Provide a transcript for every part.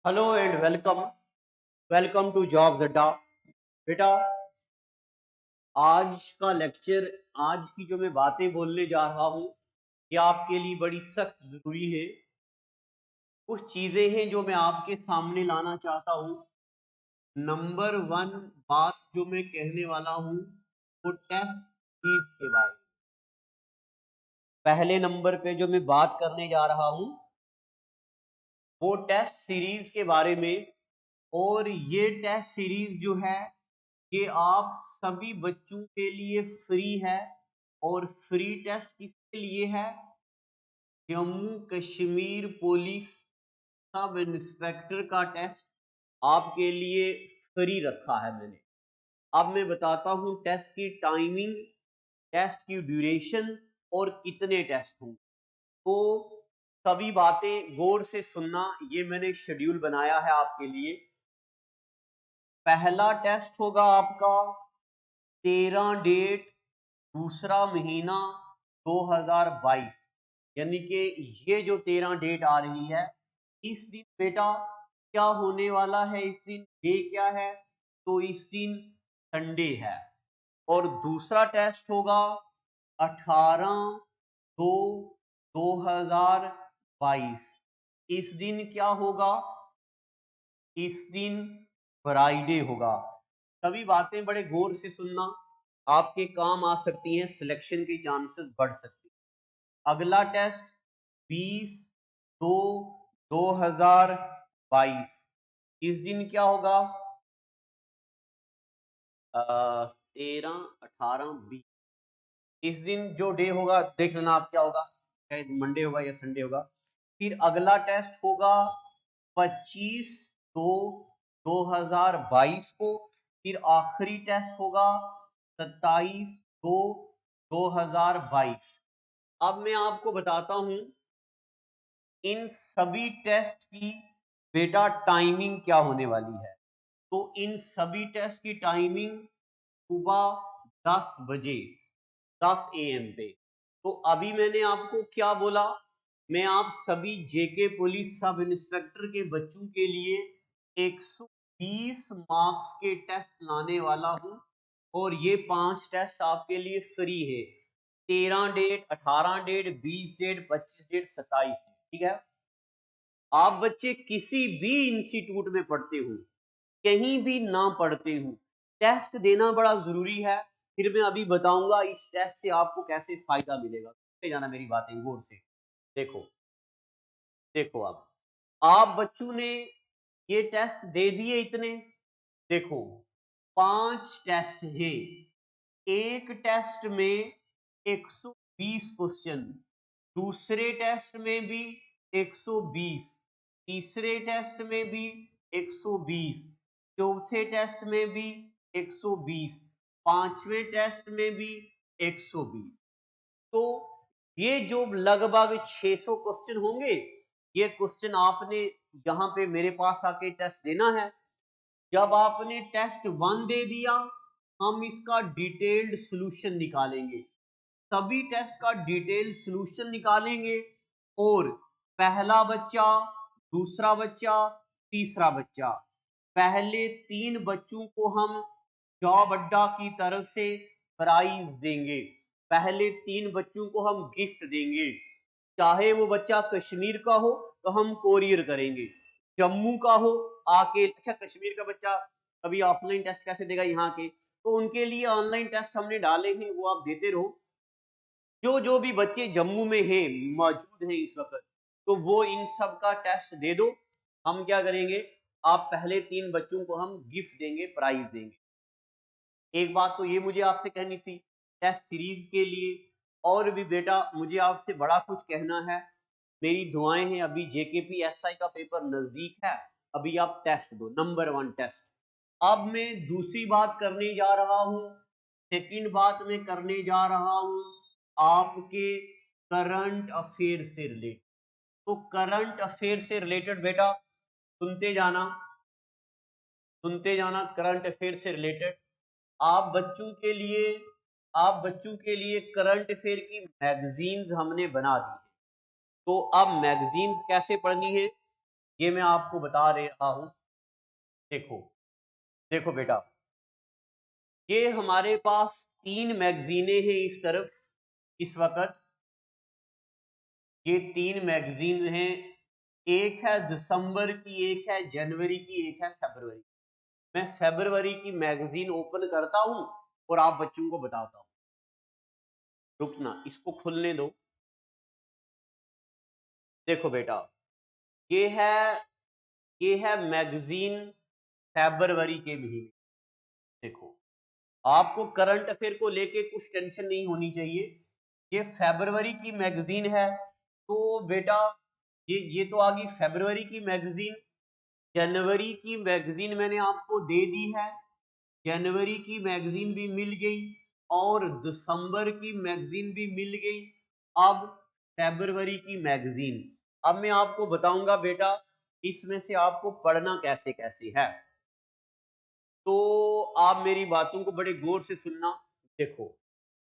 Hello and welcome welcome to jobs Adda. बेटा, आज का लेक्चर, आज की जो मैं बातें बोलने जा रहा हूँ ये आपके लिए बड़ी सख्त जरूरी है। कुछ चीजें हैं जो मैं आपके सामने लाना चाहता हूँ। नंबर वन बात जो मैं कहने वाला हूँ वो टेस्ट सीरीज के बारे में। पहले नंबर पे जो मैं बात करने जा रहा हूँ वो टेस्ट सीरीज के बारे में। और ये टेस्ट सीरीज जो है ये आप सभी बच्चों के लिए फ्री है। और फ्री टेस्ट किसके लिए है? Jammu Kashmir police sub inspector का टेस्ट आपके लिए फ्री रखा है मैंने। अब मैं बताता हूं टेस्ट की टाइमिंग, टेस्ट की ड्यूरेशन और कितने टेस्ट होंगे। तो सभी बातें गौर से सुनना, ये मैंने शेड्यूल बनाया है आपके लिए। पहला टेस्ट होगा आपका 13 डेट दूसरा महीना 2022, यानी कि ये जो 13 डेट आ रही है इस दिन बेटा क्या होने वाला है? इस दिन डे क्या है? तो इस दिन संडे है। और दूसरा टेस्ट होगा 18/2/2022। इस दिन क्या होगा? इस दिन फ्राइडे होगा। सभी बातें बड़े गौर से सुनना, आपके काम आ सकती हैं, सिलेक्शन के चांसेस बढ़ सकते हैं। अगला टेस्ट 20/2/2022। इस दिन क्या होगा? 13, 18, 20। इस दिन जो डे होगा देख लेना आप क्या होगा, शायद मंडे होगा या संडे होगा। फिर अगला टेस्ट होगा 25/2/2022 को। फिर आखिरी टेस्ट होगा 27/2/2022। अब मैं आपको बताता हूं इन सभी टेस्ट की बेटा टाइमिंग क्या होने वाली है। तो इन सभी टेस्ट की टाइमिंग सुबह 10 बजे, 10 AM पे। तो अभी मैंने आपको क्या बोला? मैं आप सभी जेके पुलिस सब इंस्पेक्टर के बच्चों के लिए 120 मार्क्स के टेस्ट लाने वाला हूं। और ये 5 टेस्ट आपके लिए फ्री है। 13 date, 18 date, 20 date, 25 date, 27 date. ठीक है? आप बच्चे किसी भी इंस्टीट्यूट में पढ़ते हो, कहीं भी ना पढ़ते हो, टेस्ट देना बड़ा जरूरी है। फिर मैं अभी बताऊंगा इस टेस्ट से आपको कैसे फायदा मिलेगा। सुनते जाना मेरी बातें गौर से। देखो देखो, अब आप बच्चों ने ये टेस्ट दे दिए इतने। देखो 5 टेस्ट हैं। एक टेस्ट में 120 क्वेश्चन, दूसरे टेस्ट में भी 120, तीसरे टेस्ट में भी 120, चौथे टेस्ट में भी 120, पांचवें टेस्ट में भी 120। तो ये जो लगभग 600 क्वेश्चन होंगे, ये क्वेश्चन आपने यहाँ पे मेरे पास आके टेस्ट देना है। जब आपने टेस्ट 1 दे दिया, हम इसका डिटेल्ड सॉल्यूशन निकालेंगे। सभी टेस्ट का डिटेल सॉल्यूशन निकालेंगे। और पहला बच्चा, दूसरा बच्चा, तीसरा बच्चा, पहले 3 बच्चों को हम जॉब अड्डा की तरफ से प्राइज देंगे। पहले 3 बच्चों को हम गिफ्ट देंगे। चाहे वो बच्चा कश्मीर का हो तो हम कोरियर करेंगे, जम्मू का हो आके, अच्छा कश्मीर का बच्चा अभी ऑफलाइन टेस्ट कैसे देगा यहाँ के, तो उनके लिए ऑनलाइन टेस्ट हमने डाले हैं, वो आप देते रहो। जो जो भी बच्चे जम्मू में हैं, मौजूद हैं इस वक्त, तो वो इन सब का टेस्ट दे दो। हम क्या करेंगे, आप पहले 3 बच्चों को हम गिफ्ट देंगे, प्राइज देंगे। एक बात तो ये मुझे आपसे कहनी थी टेस्ट सीरीज के लिए। और भी बेटा मुझे आपसे बड़ा कुछ कहना है। मेरी दुआएं हैं, अभी जेकेपी एसआई का पेपर नजदीक है, अभी आप टेस्ट दो, नंबर 1 टेस्ट। अब मैं दूसरी बात करने जा रहा हूं, सेकंड बात मैं करने जा रहा हूं आपके करंट अफेयर से रिलेटेड। तो करंट अफेयर से रिलेटेड बेटा सुनते जाना करंट अफेयर से रिलेटेड। आप बच्चों के लिए आप बच्चों के लिए करंट अफेयर की मैगजीन्स हमने बना दी है। तो अब मैगजीन्स कैसे पढ़नी है ये मैं आपको बता दे रहा हूं। देखो देखो बेटा, ये हमारे पास 3 मैगजीनें हैं इस तरफ इस वक्त। ये 3 मैगजीन हैं, एक है दिसंबर की, एक है जनवरी की, एक है फरवरी। मैं फरवरी की मैगजीन ओपन करता हूं और आप बच्चों को बताता हूं। रुकना, इसको खुलने दो। देखो बेटा, ये है ये है मैगजीन फरवरी के महीने। देखो, आपको करंट अफेयर को लेके कुछ टेंशन नहीं होनी चाहिए। ये फरवरी की मैगजीन है। तो बेटा, ये तो आ गई फरवरी की मैगजीन। जनवरी की मैगजीन मैंने आपको दे दी है, जनवरी की मैगजीन भी मिल गई और दिसंबर की मैगजीन भी मिल गई। अब फरवरी की मैगजीन, अब मैं आपको बताऊंगा बेटा इसमें से आपको पढ़ना कैसे कैसे है। तो आप मेरी बातों को बड़े गौर से सुनना। देखो,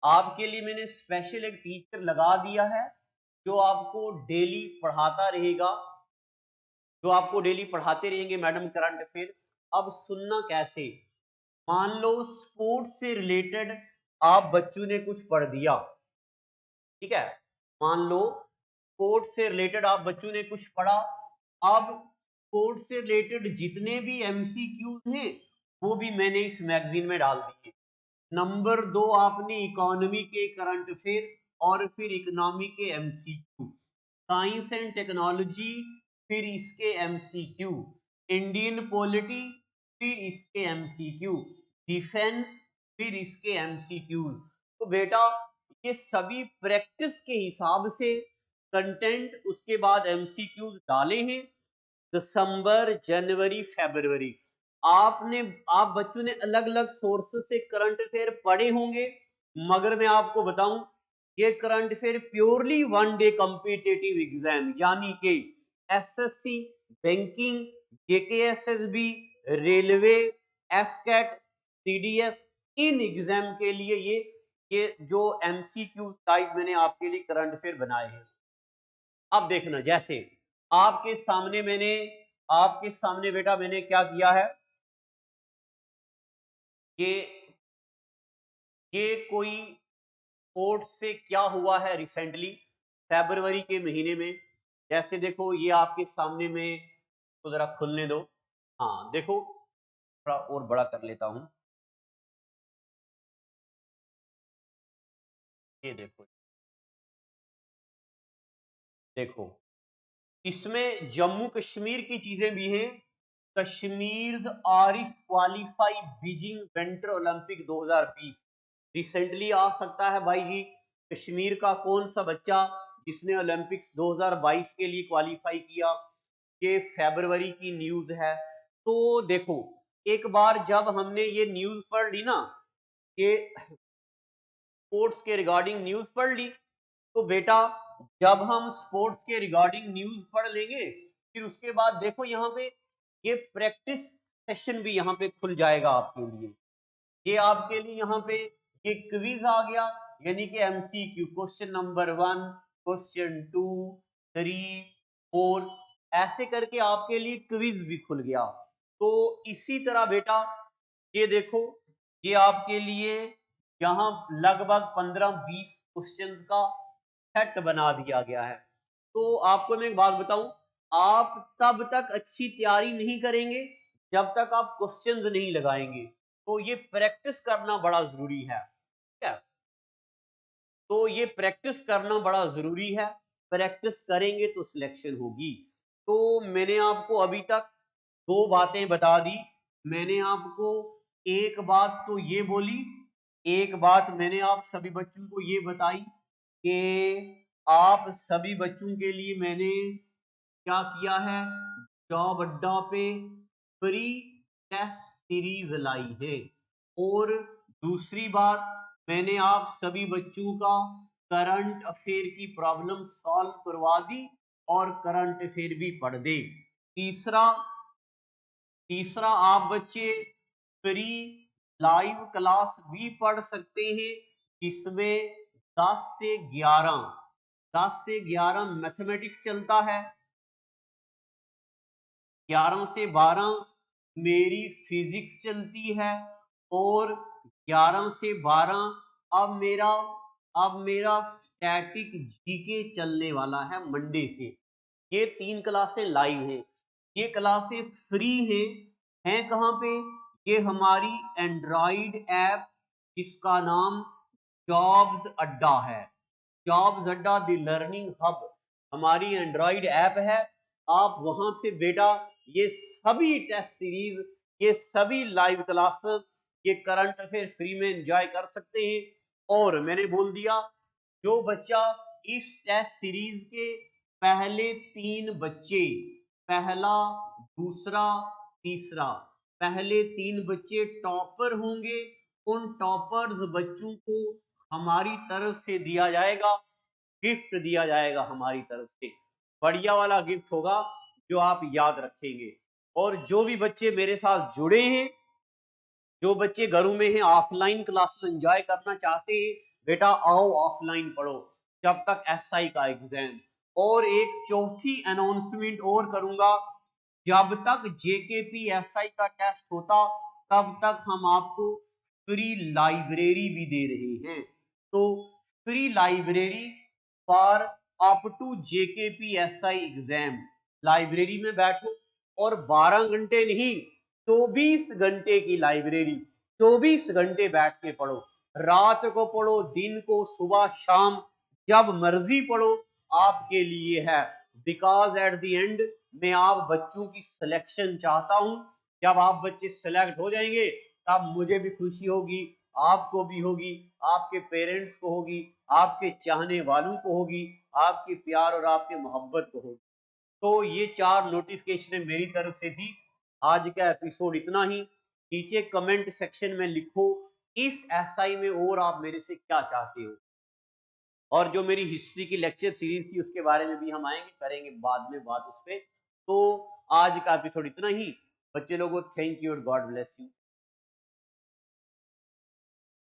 आपके लिए मैंने स्पेशल एक टीचर लगा दिया है जो आपको डेली पढ़ाता रहेगा, जो आपको डेली पढ़ाते रहेंगे मैडम करंट अफेयर। अब सुनना कैसे, मान लो स्पोर्ट्स से रिलेटेड आप बच्चों ने कुछ पढ़ दिया, ठीक है, मान लो स्पोर्ट्स से रिलेटेड आप बच्चों ने कुछ पढ़ा। अब स्पोर्ट्स से रिलेटेड जितने भी एमसीक्यूज हैं वो भी मैंने इस मैगजीन में डाल दिए। नंबर 2, आपने इकोनॉमी के करंट अफेयर और फिर इकोनॉमी के एमसीक्यू, साइंस एंड टेक्नोलॉजी फिर इसके एमसीक्यू, इंडियन पॉलिटी फिर इसके एमसीक्यू, डिफेंस फिर इसके एमसीक्यू। तो बेटा, ये सभी प्रैक्टिस के हिसाब से कंटेंट उसके बाद एमसीक्यूज डाले हैं। दिसंबर, जनवरी, फरवरी, आप बच्चों ने अलग अलग सोर्सेस से करंट अफेयर पढ़े होंगे, मगर मैं आपको बताऊं ये current affair purely one day competitive exam यानी कि एसएससी, बैंकिंग, जेकेएसएसबी, रेलवे, एफकेट, सीडीएस, इन एग्जाम के लिए ये जो एमसीक्यू टाइप मैंने आपके लिए करंट अफेयर बनाए हैं। अब देखना, जैसे आपके सामने बेटा मैंने क्या किया है कि ये कोई स्पोर्ट्स से क्या हुआ है रिसेंटली फरवरी के महीने में। जैसे देखो, ये आपके सामने में, तो जरा खुलने दो। हाँ देखो, थोड़ा और बड़ा कर लेता हूं। ये देखो, देखो इसमें जम्मू कश्मीर की चीजें भी हैं। Kashmir Arif qualify Beijing winter Olympic 2020 recently आ सकता है भाई जी। कश्मीर का कौन सा बच्चा जिसने ओलंपिक्स 2022 के लिए क्वालिफाई किया, ये फरवरी की न्यूज है। तो देखो, एक बार जब हमने ये न्यूज पढ़ ली ना, कि स्पोर्ट्स के रिगार्डिंग न्यूज पढ़ ली, तो बेटा जब हम स्पोर्ट्स के रिगार्डिंग न्यूज पढ़ लेंगे, फिर उसके बाद देखो यहाँ पे ये प्रैक्टिस सेशन भी यहाँ पे खुल जाएगा आपके लिए। ये आपके लिए यहाँ पे ये क्विज आ गया, यानी कि एमसीक्यू, क्वेश्चन नंबर 1, क्वेश्चन 2, 3, 4, ऐसे करके आपके लिए क्विज भी खुल गया। तो इसी तरह बेटा ये देखो, ये आपके लिए यहाँ लगभग 15-20 क्वेश्चंस का सेट बना दिया गया है। तो आपको मैं एक बात बताऊं, आप तब तक अच्छी तैयारी नहीं करेंगे जब तक आप क्वेश्चंस नहीं लगाएंगे। तो ये प्रैक्टिस करना बड़ा जरूरी है, ठीक है। तो ये प्रैक्टिस करना बड़ा जरूरी है, प्रैक्टिस करेंगे तो सिलेक्शन होगी। तो मैंने आपको अभी तक 2 बातें बता दी। मैंने आपको एक बात तो ये बोली, एक बात मैंने आप सभी बच्चों को ये बताई कि आप सभी बच्चों के लिए मैंने क्या किया है, जॉब अड्डा पे फ्री टेस्ट सीरीज लाई है। और दूसरी बात, मैंने आप सभी बच्चों का करंट अफेयर की प्रॉब्लम सॉल्व करवा दी और करंट अफेयर भी पढ़ दे। तीसरा तीसरा आप बच्चे फ्री लाइव क्लास भी पढ़ सकते हैं, जिसमें 10 से 11 मैथमेटिक्स चलता है, 11 से 12 मेरी फिजिक्स चलती है और 11 से 12 अब मेरा स्टैटिक जीके चलने वाला है मंडे से। ये 3 क्लासें लाइव हैं। ये क्लासें फ्री हैं कहाँ पे? ये हमारी एंड्रॉइड ऐप जिसका नाम जॉब्स अड्डा है। जॉब्स अड्डा द लर्निंग हब हमारी एंड्रॉइड ऐप है। आप वहां से बेटा ये सभी टेस्ट सीरीज, ये सभी लाइव क्लासेस, ये करंट अफेयर फ्री में एंजॉय कर सकते हैं। और मैंने बोल दिया, जो बच्चा इस टेस्ट सीरीज के पहले 3 बच्चे, पहला, दूसरा, तीसरा, पहले 3 बच्चे टॉपर होंगे, उन टॉपर्स बच्चों को हमारी तरफ से दिया जाएगा, गिफ्ट दिया जाएगा हमारी तरफ से। बढ़िया वाला गिफ्ट होगा जो आप याद रखेंगे। और जो भी बच्चे मेरे साथ जुड़े हैं, जो बच्चे घरों में हैं, ऑफलाइन क्लासेस एंजॉय करना चाहते हैं, बेटा आओ ऑफलाइन पढ़ो जब तक एसआई का एग्जाम। और एक चौथी अनाउंसमेंट और करूंगा, जब तक जेकेपी एसआई का टेस्ट होता तब तक हम आपको फ्री लाइब्रेरी भी दे रहे हैं। तो free library for up to JKP SI exam. Library में बैठो और 12 घंटे नहीं, 24 घंटे की लाइब्रेरी, 24 घंटे बैठ के पढ़ो। रात को पढ़ो, दिन को, सुबह शाम, जब मर्जी पढ़ो, आपके लिए है। बिकॉज एट द एंड मैं आप बच्चों की सिलेक्शन चाहता हूं। जब आप बच्चे सिलेक्ट हो जाएंगे तब मुझे भी खुशी होगी, आपको भी होगी, आपके पेरेंट्स को होगी, आपके चाहने वालों को होगी, आपके प्यार और आपके मोहब्बत को होगी। तो ये 4 नोटिफिकेशन मेरी तरफ से थी। आज का एपिसोड इतना ही। नीचे कमेंट सेक्शन में लिखो इस एसआई में और आप मेरे से क्या चाहते हो। और जो मेरी हिस्ट्री की लेक्चर सीरीज थी उसके बारे में भी हम आएंगे, करेंगे बाद में बात उस पर। तो आज का एपिसोड इतना ही। बच्चे लोगों, थैंक यू और गॉड ब्लेस यू।